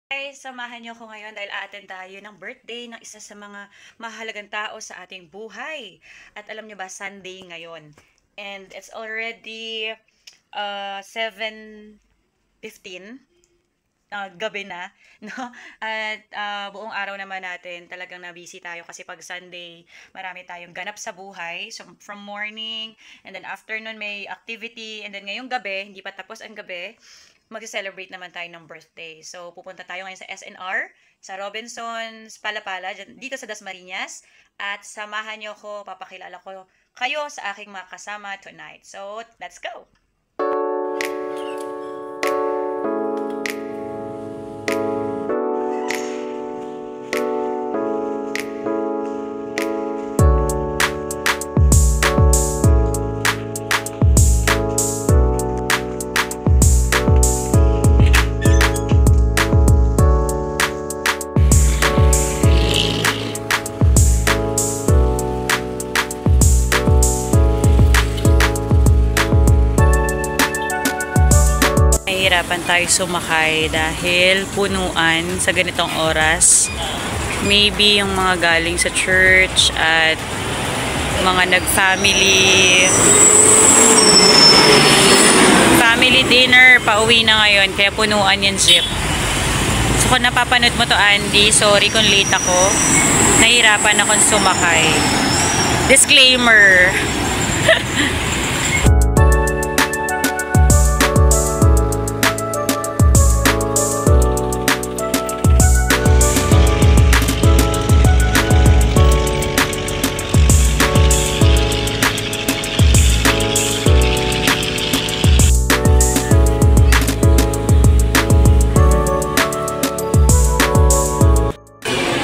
Guys, samahan niyo ako ngayon dahil a-attend tayo ng birthday ng isa sa mga mahalagang tao sa ating buhay. At alam niyo ba, Sunday ngayon. And it's already 7:15. Gabi na, no? At buong araw naman natin talagang na-busy tayo kasi pag Sunday, marami tayong ganap sa buhay. So, from morning, and then afternoon may activity, and then ngayong gabi, hindi pa tapos ang gabi, mag-celebrate naman tayo ng birthday. So, pupunta tayo ngayon sa SNR, sa Robinsons, Palapala, dito sa Dasmariñas. At samahan niyo ko, papakilala ko kayo sa aking mga kasama tonight. So, let's go! Nahihirapan tayo sumakay dahil punuan sa ganitong oras. Maybe yung mga galing sa church at mga family dinner, pauwi na ngayon, kaya punuan yung jeep. So kung napapanood mo to, Andy, sorry kung late ako. Nahihirapan akong sumakay. Disclaimer.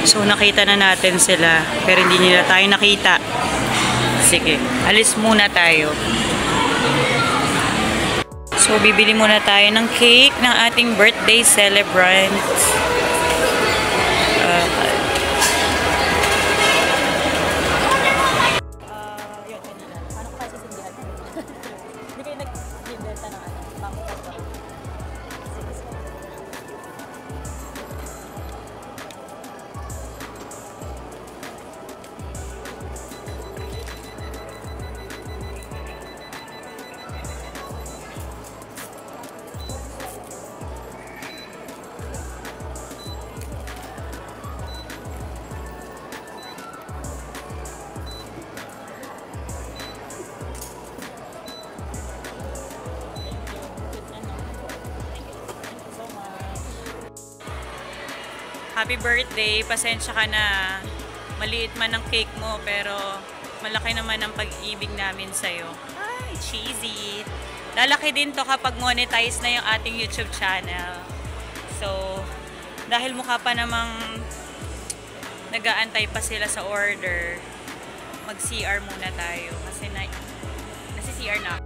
So, nakita na natin sila, pero hindi nila tayo nakita. Sige, alis muna tayo. So, bibili muna tayo ng cake ng ating birthday celebrant. Happy birthday, pasensya ka na. Maliit man ang cake mo, pero malaki naman ang pag-ibig namin sa'yo. Ay, cheesy. Lalaki din to kapag monetize na yung ating YouTube channel. So, dahil mukha pa namang nag-aantay pa sila sa order, mag-CR muna tayo. Kasi nasi-CR na.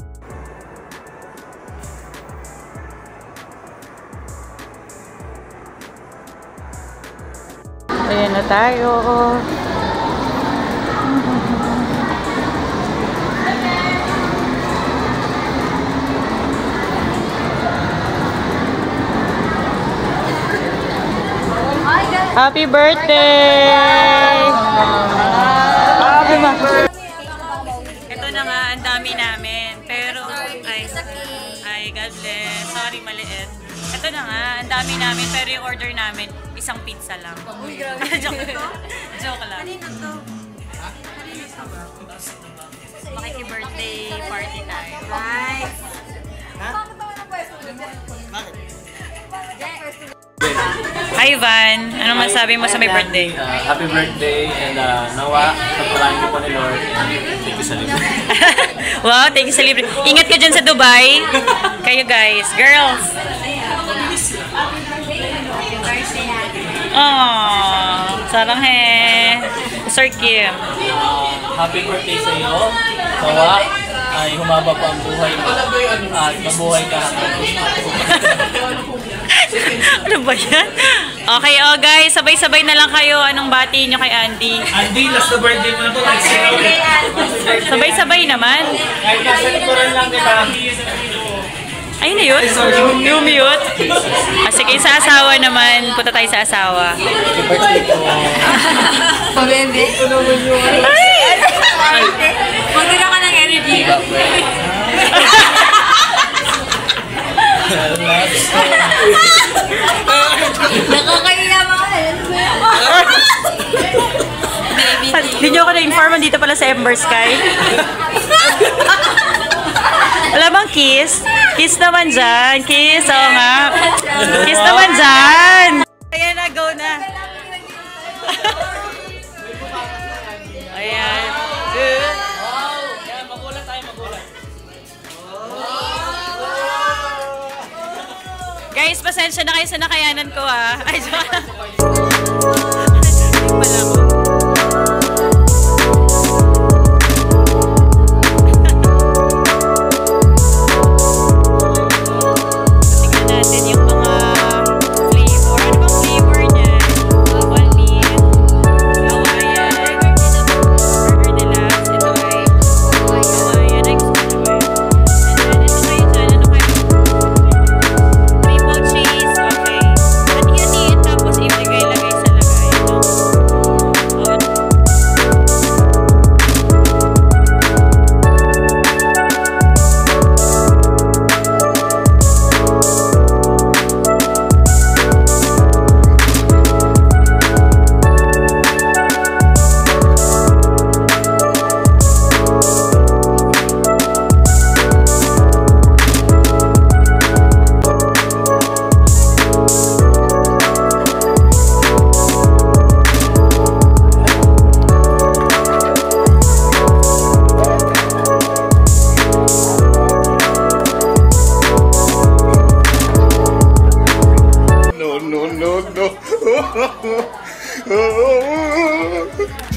Ayan na tayo. Happy birthday! Happy birthday! Ito na nga, ang dami namin. Pero, ay, God bless. Sorry, maliit. Ito na nga, ang dami namin. Pero yung order namin, isang pizza lang. Joke lang. Makiki-birthday party tayo. Nice! Hi, Van. Ano masabi mo sa may birthday? Happy birthday and nawa, pagpalain ko po ni Lord. Thank you sa libre. Wow, thank you sa libre. Ingat ka dyan sa Dubai. Kayo guys. Girls. Oh, sarang he. Sir Kim. Happy birthday sa iyo. Nawa ay humaba pa ang buhay mo at mabuhay ka hanggang ano ba yan? Okay, oh guys, sabay-sabay na lang kayo. Anong bati nyo kay Andy? Andy, last na birthday mo na to. Sabay-sabay naman. Kahit nasa likuran lang, diba? Ay, na-mute? Yung-mute? Sige, sa asawa naman. Punta tayo sa asawa. Pabebe? Ay! Magdala ka ng energy. Nakakaiya mga. Hindi nyo ako na-inform, dito pala sa Ember Sky. Alam bang kiss? Kiss naman dyan. Kiss, oo nga. Kiss naman dyan. Ayan na, go na. Ayan. Good. Yan, magulat tayo, magulat. Guys, pasensya na kayo sa nakayanan ko ah. Ay, joke. Wala ko.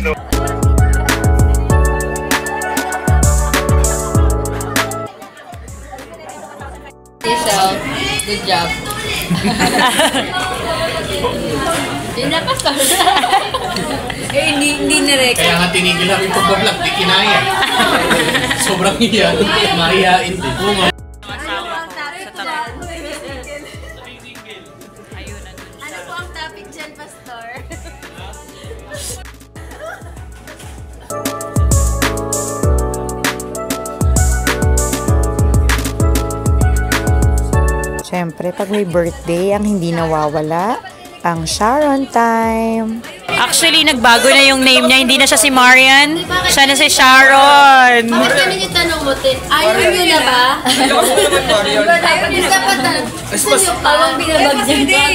No. Yourself. Good job. Yun na, pastor. Hindi na-record. Kaya nga tinigil namin pag-vlog, di kinaya. Sobrang iya. Mahihain din. Ano po ang topic dyan, pastor? Siyempre, pag may birthday, ang hindi nawawala, ang Sharon time. Actually, nagbago na yung name niya. Hindi na siya si Marian. Siya na si Sharon. Bakit kami yung tanong mo, ayaw nyo na ba? Ayaw nyo dapat na. Gusto nyo pa? Pawang binabagyan ba?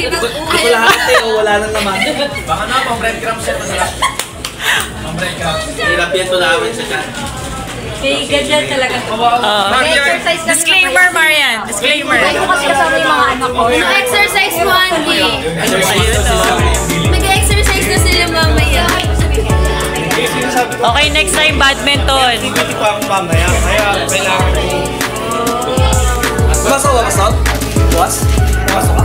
Wala hati o wala nang laman. Baka na, pang breadcrumbs yan masarap. Pang breadcrumbs. Hirap yan to namin sa chan. Okay, ganyan talaga. Disclaimer, Marian. Disclaimer. Kasi kasama yung mga anak ko. Mag-exercise mo, Andy. Mag-exercise na sila mamaya. Okay, next time, badminton. Hindi pa ako mamaya, kaya kailangan ko. Masok ba, masok? Bukas? Masok ka?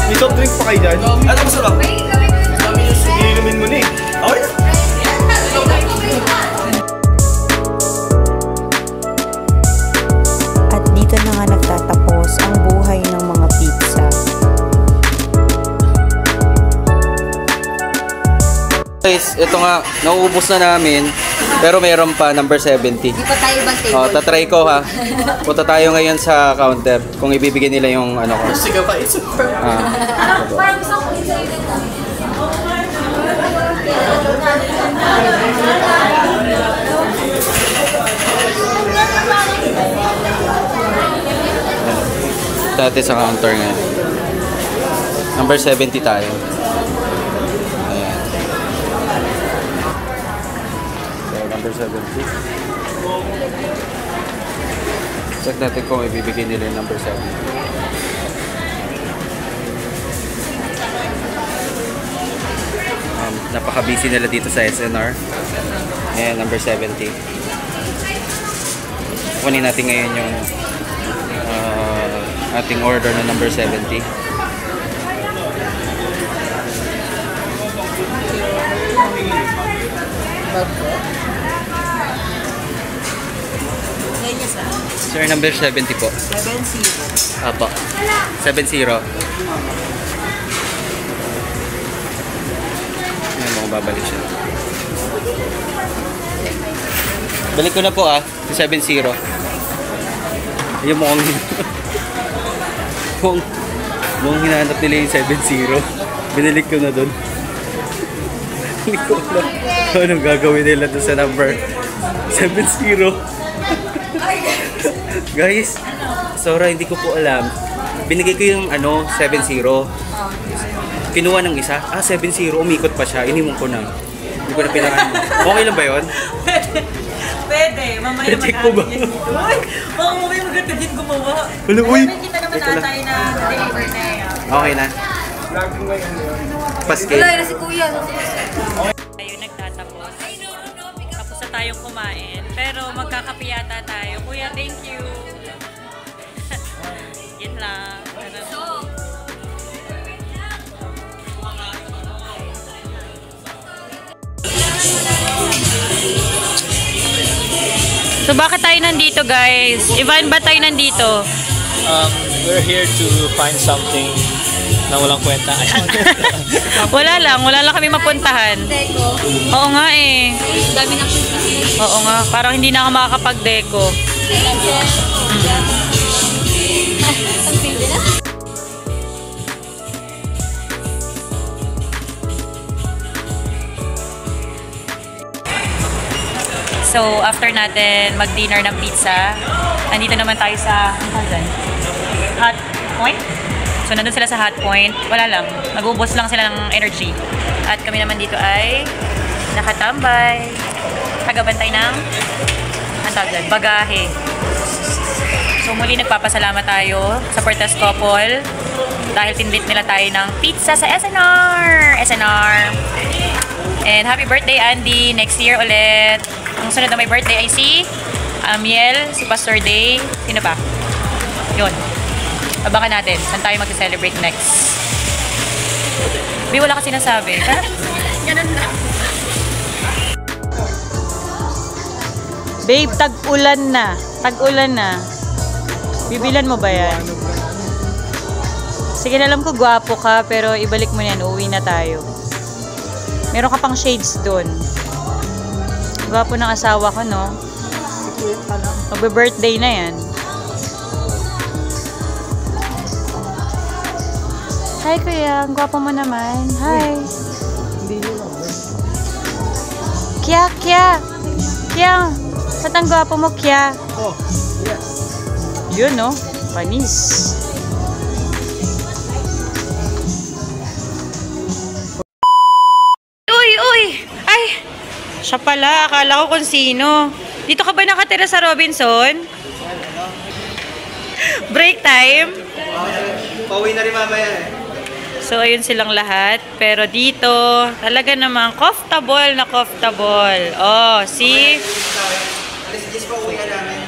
May soft drink pa kayo dyan? Ano masarap? Iinumin mo na eh. Okay na. At dito na nga nagtatapos ang buhay ng mga pizza. Guys, ito nga, nauubos na namin. Pero meron pa, number 70. Di pa tayo ibang table. Oh, tatry ko ha. Punta tayo ngayon sa counter kung ibibigay nila yung ano ko. Sige pa, it's super. Parang gusto ko i-say na. Dati sa counter ngayon. Number 70 tayo. Ayan. So, number 70. Check natin kung ibibigay nila yung number 70. Napaka-busy nila dito sa SNR. Ayan, number 70. Kunin natin ngayon yung ating order na number 70. Sir, number 70 po. 70. Apo. 70. Ayan, mukhang babalik siya. Balik ko na po sa 70. Ayun, mukhang hinahanap nila yung 70. Binalik ko na doon. Hindi ko alam anong gagawin nila doon sa number 70. Guys, sorry, hindi ko po alam. Binigay ko yung 70. Kinuha ng isa. 70. Umikot pa siya. Inimong ko na. Hindi ko na pinakaan. Okay lang ba yun? Pwede. Mamaya Check ko ba? Uy! Baka mamaya maganda din gumawa. Wala, uy! Kita naman natay na deliver na yan. Okay na. Paskin. Wala na si Kuya. Tayo nagtatapos. Tapos na tayong kumain. Pero magkakapiyata tayo. Kuya, thank you. Yan lang. So bakit tayo nandito, guys? Ivan, ba tayo nandito? We're here to find something na walang kwenta. Wala lang kami mapuntahan. Deko. Oo nga eh. Dami na punta. Oo nga, parang hindi na ako makakapag-deco. Ang pili na. So, after natin mag-dinner ng pizza, nandito naman tayo sa Hot Point. So, nandun sila sa Hot Point. Wala lang. Nag-ubos lang sila ng energy. At kami naman dito ay nakatambay. Tagabantay ng bagahe. So, muli nagpapasalamat tayo sa Portas Couple dahil tinrit nila tayo ng pizza sa SNR. And happy birthday, Andy. Next year ulit. Ang sunod na may birthday ay si Miel, si Pastor Day. Sino pa? Yun. Abangan natin. Saan tayo mag-celebrate next? Bi, wala ka sinasabi. Ha? Ganun na. Babe, tag-ulan na. Tag-ulan na. Bibilan mo ba yan? Sige, alam ko gwapo ka, pero ibalik mo na yan. Uuwi na tayo. Meron ka pang shades doon. Gwapo ng asawa ko, no? Magbe-birthday na yan. Hi, kuya. Ang gwapo mo naman. Hi. Kya. Kya. Ba't ang gwapo mo, Kya? Oh, yes. Yun, no? Panis. Uy! Ay! Siya pala. Akala ko kung sino. Dito ka ba nakatira sa Robinson? Break time? Pauwi na rin mamaya eh. So, ayun silang lahat. Pero dito, talaga namang comfortable na comfortable. Oh, see? Alis 10 pa uwi ka namin.